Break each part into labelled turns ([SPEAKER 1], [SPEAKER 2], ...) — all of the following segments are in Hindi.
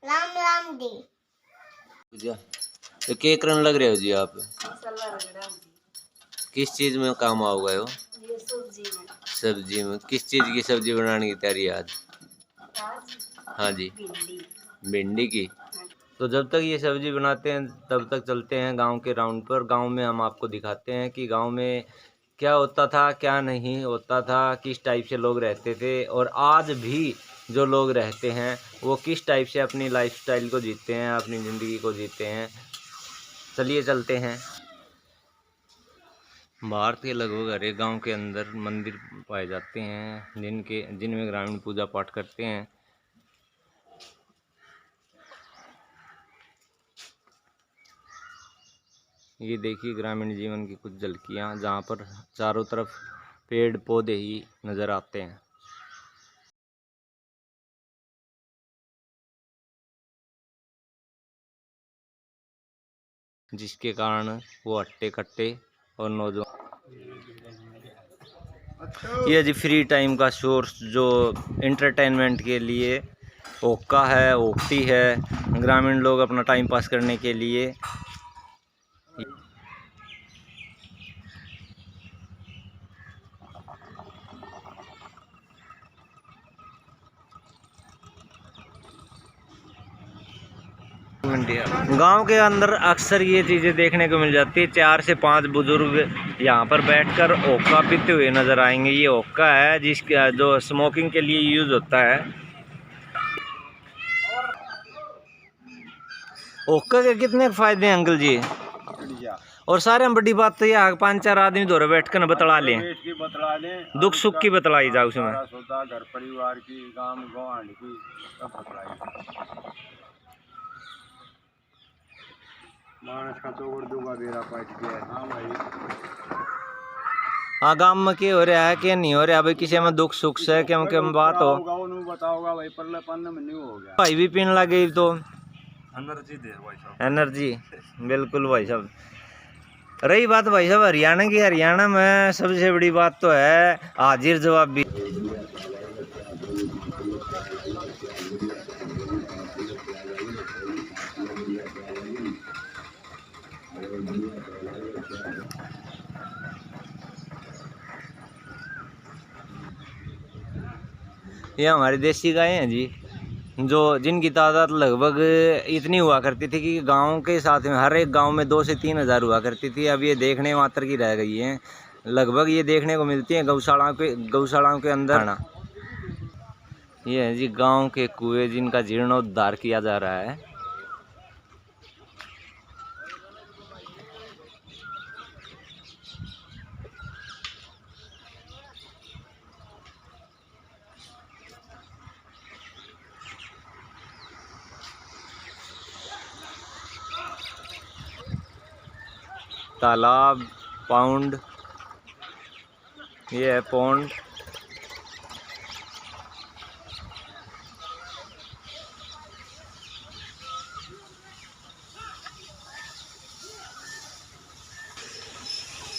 [SPEAKER 1] राम राम दी
[SPEAKER 2] तो क्या करने लग रहे हो जी आप? किस चीज में काम आओगे हो?
[SPEAKER 1] ये सब्जी में।
[SPEAKER 2] सब्जी में किस चीज की सब्जी बनाने की तैयारी है आज? हाँ जी, भिंडी की। तो जब तक ये सब्जी बनाते हैं तब तक चलते हैं गांव के राउंड पर। गांव में हम आपको दिखाते हैं कि गांव में क्या होता था, क्या नहीं होता था, किस टाइप से लोग रहते थे और आज भी जो लोग रहते हैं वो किस टाइप से अपनी लाइफस्टाइल को जीते हैं, अपनी ज़िंदगी को जीते हैं। चलिए चलते हैं। भारत के लगभग हर एक गाँव के अंदर मंदिर पाए जाते हैं जिनमें ग्रामीण पूजा पाठ करते हैं। ये देखिए ग्रामीण जीवन की कुछ झलकियाँ, जहाँ पर चारों तरफ पेड़ पौधे ही नज़र आते हैं। जिसके कारण वो हट्टे कट्टे और नौजवान ये जी फ्री टाइम का सोर्स जो एंटरटेनमेंट के लिए ओक्का है, ओक्टी है। ग्रामीण लोग अपना टाइम पास करने के लिए गांव के अंदर अक्सर ये चीज़ें देखने को मिल जाती है। 4 से 5 बुजुर्ग यहाँ पर बैठकर ओक्का पीते हुए नज़र आएंगे। ये ओक्का है जिसका जो स्मोकिंग के लिए यूज़ होता है। ओक्का के कितने फायदे हैं अंकल जी? और सारे में बड़ी बात तो यह 5-4 आदमी दौरे बैठ कर बतला लें, दुख सुख की बतलाई जाए उसमें।
[SPEAKER 3] घर परिवार की, गांव गवांड की सब बतलाई। मानस का तो दूंगा बेरा पाइट गया। हाँ भाई,
[SPEAKER 2] हाँ गांव में क्या हो रहा है क्या नहीं हो रहा भाई, किसी में दुख सुख से क्या बात हो
[SPEAKER 3] बताओगा भाई। पल्ले पन्ने में नहीं हो गया
[SPEAKER 2] भाई भी पीने लगे तो
[SPEAKER 3] एनर्जी दे भाई साहब,
[SPEAKER 2] एनर्जी। बिल्कुल भाई साहब। रही बात भाई साहब हरियाणा की, हरियाणा में सबसे बड़ी बात तो है हाजिर जवाब भी। ये हमारी देसी गाय हैं जी, जो जिनकी तादाद लगभग इतनी हुआ करती थी कि गांव के साथ में हर एक गांव में 2 से 3 हज़ार हुआ करती थी। अब ये देखने मात्र की रह गई हैं। लगभग ये देखने को मिलती हैं गौशालाओं के अंदर। ये है जी गांव के कुएं जिनका जीर्णोद्धार किया जा रहा है। तालाब, पाउंड, ये है पौंड।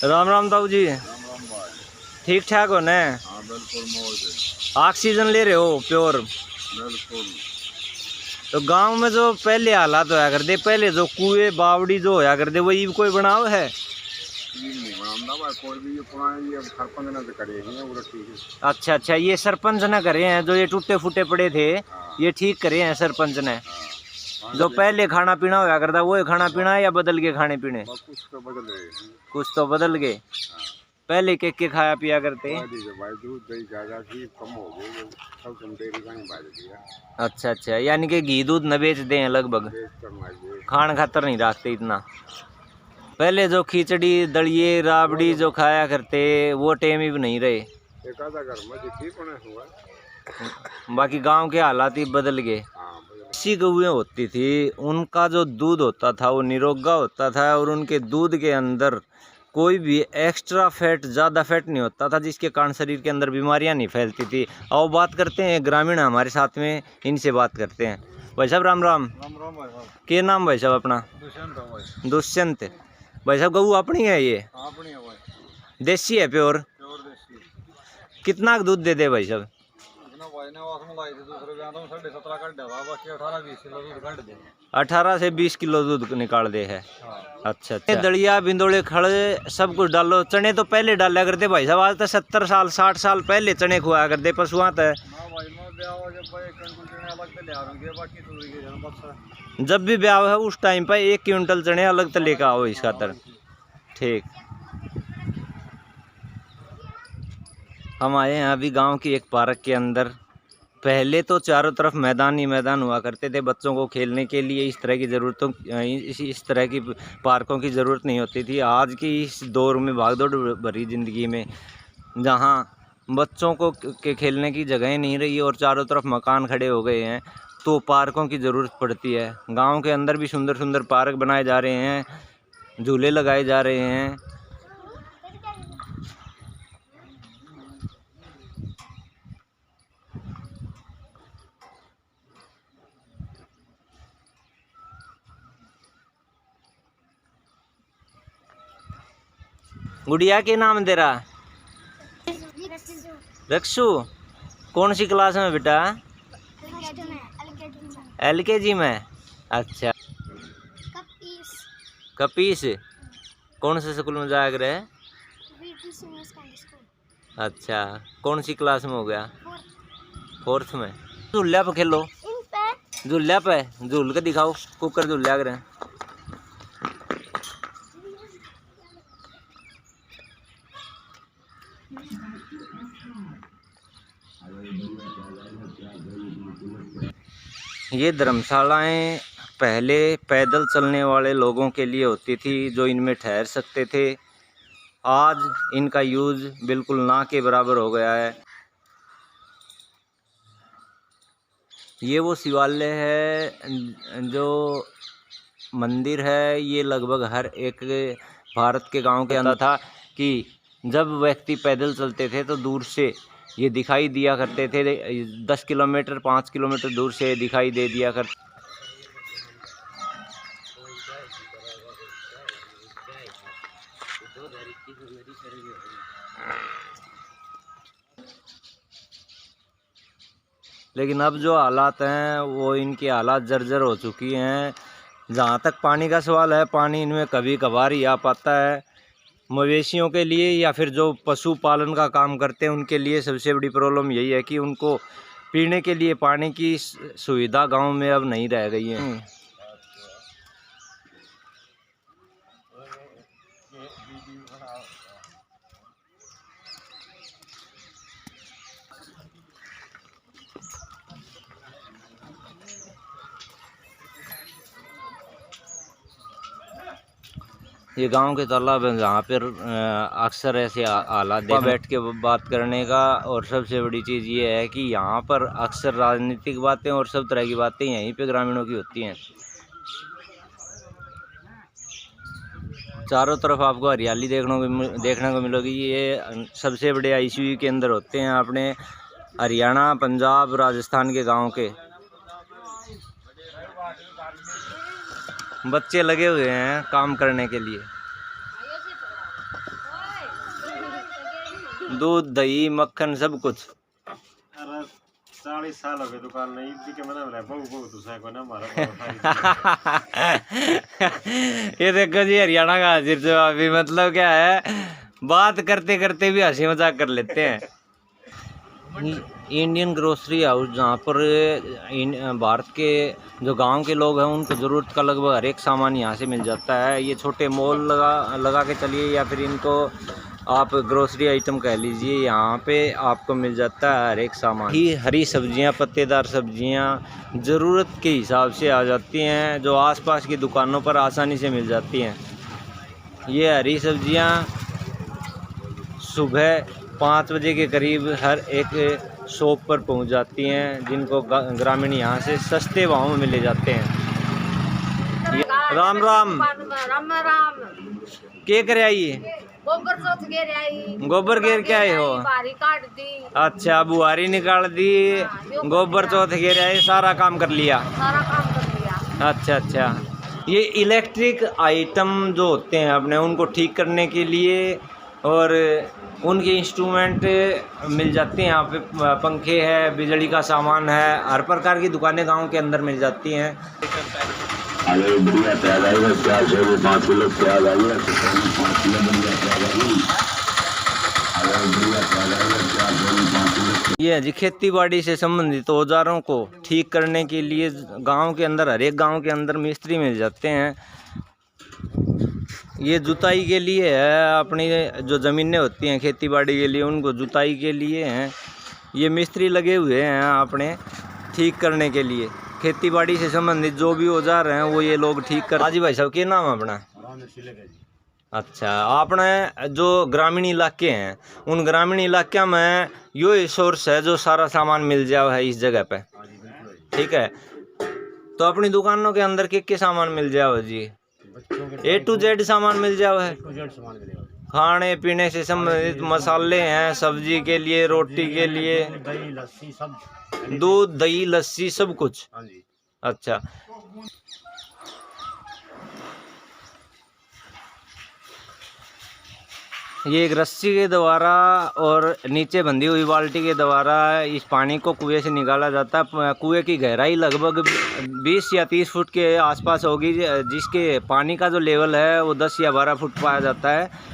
[SPEAKER 2] राम राम ताऊ जी, ठीक ठाक हो न?
[SPEAKER 3] हाँ बिल्कुल मौज।
[SPEAKER 2] ऑक्सीजन ले रहे हो प्योर?
[SPEAKER 3] बिल्कुल।
[SPEAKER 2] तो गांव में जो पहले हालात होया करते, पहले जो कुएं बावड़ी जो होया करते, वही कोई बनाव है?
[SPEAKER 3] कोई भी पुराने सरपंच ने करे हैं वो ठीक है।
[SPEAKER 2] अच्छा अच्छा, ये सरपंच ने करे हैं जो ये टूटे फूटे पड़े थे। ये ठीक करे हैं सरपंच ने। जो पहले खाना पीना होया करता वो खाना पीना है या बदल के खाने पीने?
[SPEAKER 3] कुछ तो बदल गए,
[SPEAKER 2] कुछ तो बदल गए। पहले के खाया पिया करते?
[SPEAKER 3] दूध दही ज्यादा कम हो गए, सब डेयरी का ही बाज दिया।
[SPEAKER 2] अच्छा अच्छा, यानी कि घी दूध न बेच दें लगभग, खान खातर नहीं रखते इतना। पहले जो खिचड़ी दलिए राबड़ी जो खाया करते वो टेम ही नहीं रहे। बाकी गांव के हालात ही बदल गए। देसी गौएं होती थी, उनका जो दूध होता था वो निरोगा होता था और उनके दूध के अंदर कोई भी एक्स्ट्रा फैट, ज़्यादा फैट नहीं होता था, जिसके कारण शरीर के अंदर बीमारियां नहीं फैलती थी। और बात करते हैं ग्रामीण हमारे साथ में, इनसे बात करते हैं। भाई साहब राम राम।
[SPEAKER 3] राम राम भाई साहब।
[SPEAKER 2] क्या नाम भाई साहब अपना?
[SPEAKER 3] दुष्यंत।
[SPEAKER 2] दुष्यंत भाई साहब, गऊ अपनी है ये?
[SPEAKER 3] अपनी है भाई।
[SPEAKER 2] देसी है प्योर?
[SPEAKER 3] प्योर देसी।
[SPEAKER 2] कितना दूध दे दे भाई साहब? 18 से 20 किलो दूध निकाल दे है। अच्छा अच्छा। दलिया बिंदोड़े खड़े सब कुछ डालो। चने तो पहले डाला करते भाई साहब, आज तो 70 साल 60 साल पहले चने खुआ करते पशुआ तो। जब भी ब्याह है उस टाइम पर 1 क्विंटल चने अलग तो लेकर आओ इस खातर। ठीक। हम आए हैं अभी गांव की एक पार्क के अंदर। पहले तो चारों तरफ मैदान ही मैदान हुआ करते थे, बच्चों को खेलने के लिए इस तरह की ज़रूरतों इस तरह की पार्कों की ज़रूरत नहीं होती थी। आज की इस दौर में भागदौड़ भरी ज़िंदगी में जहां बच्चों को के खेलने की जगह नहीं रही और चारों तरफ मकान खड़े हो गए हैं, तो पार्कों की ज़रूरत पड़ती है। गांव के अंदर भी सुंदर सुंदर पार्क बनाए जा रहे हैं, झूले लगाए जा रहे हैं। गुड़िया के नाम तेरा? रक्षु। कौन सी क्लास में बेटा? LKG में। अच्छा। कपीस। कौन से स्कूल में जाया करे? अच्छा। कौन सी क्लास में हो गया? 4th में। झूला पे खेलो। झूला पे झूल के दिखाओ, कुकर झूला करें। ये धर्मशालाएं पहले पैदल चलने वाले लोगों के लिए होती थी जो इनमें ठहर सकते थे। आज इनका यूज़ बिल्कुल ना के बराबर हो गया है। ये वो शिवालय है जो मंदिर है, ये लगभग हर एक भारत के गांव के अंदर था कि जब व्यक्ति पैदल चलते थे तो दूर से ये दिखाई दिया करते थे। 10 किलोमीटर 5 किलोमीटर दूर से दिखाई दे दिया करते। लेकिन अब जो हालात हैं वो इनकी हालात जर्जर हो चुकी हैं। जहाँ तक पानी का सवाल है, पानी इनमें कभी कभार ही आ पाता है। मवेशियों के लिए या फिर जो पशुपालन का काम करते हैं उनके लिए सबसे बड़ी प्रॉब्लम यही है कि उनको पीने के लिए पानी की सुविधा गांव में अब नहीं रह गई है। ये गांव के तालाब है जहाँ पर अक्सर ऐसे हालात बैठ के बात करने का। और सबसे बड़ी चीज़ ये है कि यहाँ पर अक्सर राजनीतिक बातें और सब तरह की बातें यहीं पे ग्रामीणों की होती हैं। चारों तरफ आपको हरियाली देखने को मिलेगी। ये सबसे बड़े ICU के अंदर होते हैं अपने हरियाणा, पंजाब, राजस्थान के गाँव के। बच्चे लगे हुए हैं काम करने के लिए। दूध दही मक्खन सब कुछ।
[SPEAKER 3] 40 साल हो गए दुकान नहीं के मना बहु को ना हमारा।
[SPEAKER 2] ये देखो जी हरियाणा का हाजिर जवाबी मतलब क्या है, बात करते करते भी हंसी मजाक कर लेते हैं। इंडियन ग्रोसरी हाउस जहाँ पर भारत के जो गांव के लोग हैं उनको ज़रूरत का लगभग हर एक सामान यहाँ से मिल जाता है। ये छोटे मॉल लगा के चलिए या फिर इनको आप ग्रोसरी आइटम कह लीजिए, यहाँ पे आपको मिल जाता है हर एक सामान। हरी सब्जियाँ, पत्तेदार सब्जियाँ ज़रूरत के हिसाब से आ जाती हैं जो आसपास की दुकानों पर आसानी से मिल जाती हैं। ये हरी सब्जियाँ सुबह 5 बजे के करीब हर एक शॉप पर पहुंच जाती हैं, जिनको ग्रामीण यहाँ से सस्ते भाव में ले जाते हैं। राम राम
[SPEAKER 4] राम राम।
[SPEAKER 2] के करे आइए? गोबर घेर के आए हो?
[SPEAKER 4] काट दी।
[SPEAKER 2] अच्छा, बुआरी निकाल दी, गोबर चौथ घेर आए, सारा काम कर लिया।
[SPEAKER 4] सारा काम कर लिया।
[SPEAKER 2] अच्छा अच्छा। ये इलेक्ट्रिक आइटम जो होते हैं अपने उनको ठीक करने के लिए और उनके इंस्ट्रूमेंट मिल जाते हैं यहाँ पे, पंखे है, बिजली का सामान है, हर प्रकार की दुकानें गांव के अंदर मिल जाती हैं।
[SPEAKER 5] अरे बढ़िया प्याज आएगा, प्याज है वो 5 किलो प्याज आएगा, 5 किलो बढ़िया प्याज आएगी। अरे बढ़िया प्याज आएगा, प्याज है वो 5 किलो।
[SPEAKER 2] ये जी खेती बाड़ी से संबंधित औजारों को ठीक करने के लिए गांव के अंदर, हर एक गांव के अंदर मिस्त्री मिल जाते हैं। ये जुताई के लिए है, अपनी जो ज़मीनें होती हैं खेती बाड़ी के लिए, उनको जुताई के लिए हैं। ये मिस्त्री लगे हुए हैं अपने ठीक करने के लिए। खेती बाड़ी से संबंधित जो भी औजार हैं वो ये लोग ठीक कर। हाजी भाई साहब, क्या नाम है अपना? अच्छा, आपने जो ग्रामीण इलाके हैं, उन ग्रामीण इलाके में यो सोर्स है जो सारा सामान मिल जाओ है इस जगह पे, ठीक है? तो अपनी दुकानों के अंदर के सामान मिल जाओ जी, A to Z सामान मिल जाओ है। खाने पीने से संबंधित मसाले हैं, सब्जी के लिए, रोटी के लिए,
[SPEAKER 3] दही लस्सी सब,
[SPEAKER 2] दूध दही लस्सी सब कुछ।
[SPEAKER 3] हाँ जी।
[SPEAKER 2] अच्छा, ये एक रस्सी के द्वारा और नीचे बंधी हुई बाल्टी के द्वारा इस पानी को कुएं से निकाला जाता है। कुएं की गहराई लगभग 20 या 30 फुट के आसपास होगी, जिसके पानी का जो लेवल है वो 10 या 12 फुट पाया जाता है।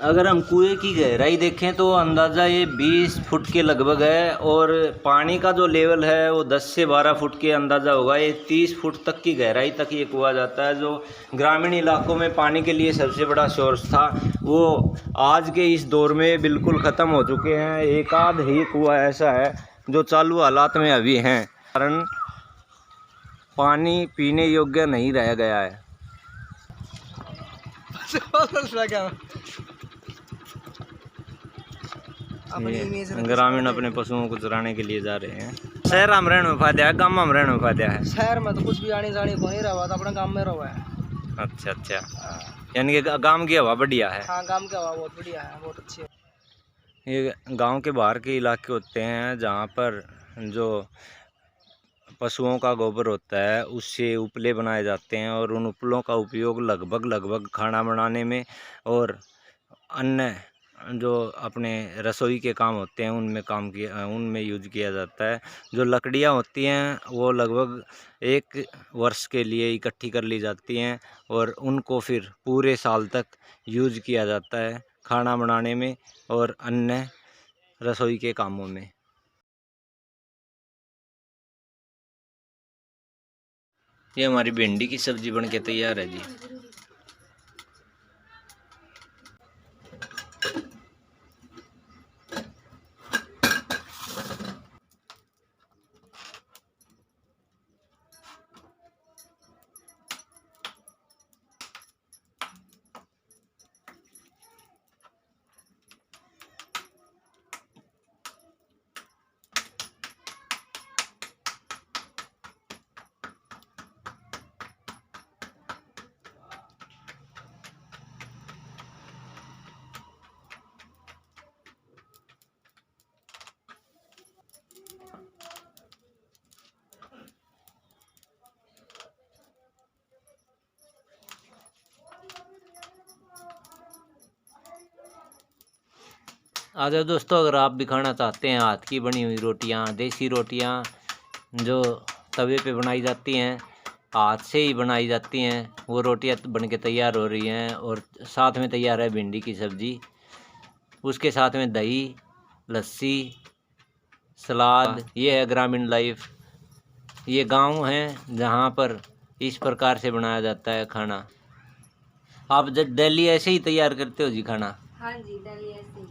[SPEAKER 2] अगर हम कुएं की गहराई देखें तो अंदाज़ा ये 20 फुट के लगभग है, और पानी का जो लेवल है वो 10 से 12 फुट के अंदाज़ा होगा। ये 30 फुट तक की गहराई तक ये कुआं जाता है, जो ग्रामीण इलाकों में पानी के लिए सबसे बड़ा सोर्स था, वो आज के इस दौर में बिल्कुल ख़त्म हो चुके हैं। एक आध ही कुआं ऐसा है जो चालू हालात में अभी हैं, कारण पानी पीने योग्य नहीं रह गया है। ग्रामीण अपने पशुओं को चराने के लिए जा रहे हैं। शहर में रहने में फायदा है, गाँव में रहने में फायदा है?
[SPEAKER 6] शहर में तो कुछ भी आनी जानी को नहीं रहा, तो अपने गांव में रहा है।
[SPEAKER 2] अच्छा अच्छा, यानी कि गांव की हवा बढ़िया है।
[SPEAKER 6] हाँ, गांव की हवा बहुत बढ़िया है, बहुत अच्छी है।
[SPEAKER 2] ये गांव के बाहर के इलाके होते हैं जहाँ पर जो पशुओं का गोबर होता है उससे उपले बनाए जाते हैं, और उन उपलों का उपयोग लगभग खाना बनाने में और अन्य जो अपने रसोई के काम होते हैं उनमें यूज किया जाता है। जो लकड़ियाँ होती हैं वो लगभग 1 वर्ष के लिए इकट्ठी कर ली जाती हैं, और उनको फिर पूरे साल तक यूज किया जाता है खाना बनाने में और अन्य रसोई के कामों में। ये हमारी भिंडी की सब्जी बन के तैयार है जी। आ जाओ दोस्तों, अगर आप भी खाना चाहते हैं हाथ की बनी हुई रोटियां, देसी रोटियां जो तवे पे बनाई जाती हैं, हाथ से ही बनाई जाती हैं, वो रोटियां बन के तैयार हो रही हैं। और साथ में तैयार है भिंडी की सब्ज़ी, उसके साथ में दही लस्सी सलाद। ये है ग्रामीण लाइफ। ये गांव हैं जहां पर इस प्रकार से बनाया जाता है खाना। आप जब डेली ऐसे ही तैयार करते हो जी खाना?
[SPEAKER 4] हाँ जी, डेली ऐसे ही।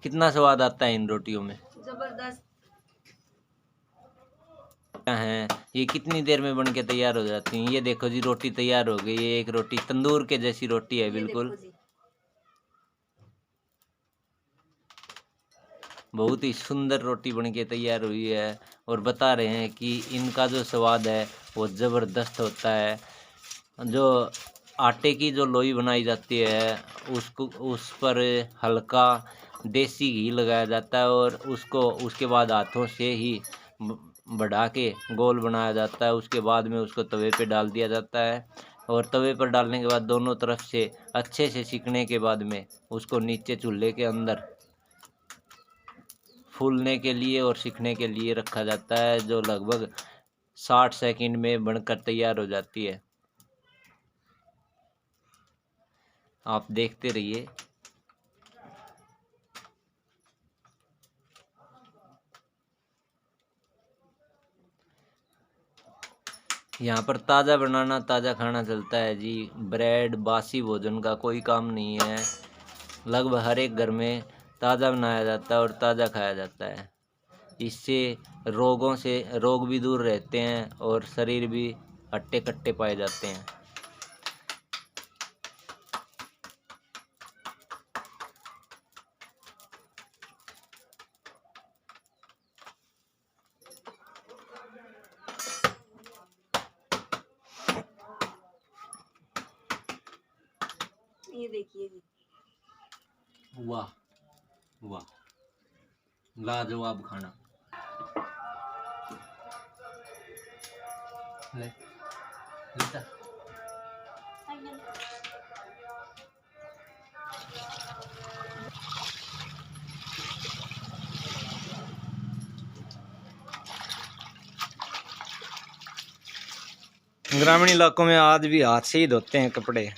[SPEAKER 2] कितना स्वाद आता है इन रोटियों में?
[SPEAKER 4] जबरदस्त
[SPEAKER 2] हैं। ये कितनी देर में बन के तैयार हो जाती हैं? ये देखो जी, रोटी तैयार हो गई। ये एक रोटी तंदूर के जैसी रोटी है बिल्कुल, बहुत ही सुंदर रोटी बन के तैयार हुई है। और बता रहे हैं कि इनका जो स्वाद है वो ज़बरदस्त होता है। जो आटे की जो लोई बनाई जाती है उस पर हल्का देसी घी लगाया जाता है, और उसको उसके बाद हाथों से ही बढ़ा के गोल बनाया जाता है। उसके बाद में उसको तवे पे डाल दिया जाता है। और तवे पर डालने के बाद दोनों तरफ से अच्छे से सिकने के बाद में उसको नीचे चूल्हे के अंदर फूलने के लिए और सिकने के लिए रखा जाता है, जो लगभग 60 सेकंड में बनकर तैयार हो जाती है। आप देखते रहिए। यहाँ पर ताज़ा बनाना ताज़ा खाना चलता है जी। ब्रेड बासी भोजन का कोई काम नहीं है। लगभग हर एक घर में ताज़ा बनाया जाता है और ताज़ा खाया जाता है। इससे रोग भी दूर रहते हैं और शरीर भी हट्टे कट्टे पाए जाते हैं।
[SPEAKER 4] ये देखिए जी,
[SPEAKER 2] वाह वाह, लाजवाब खाना। ले लेता। ग्रामीण इलाकों में आज भी हाथ से ही धोते हैं कपड़े।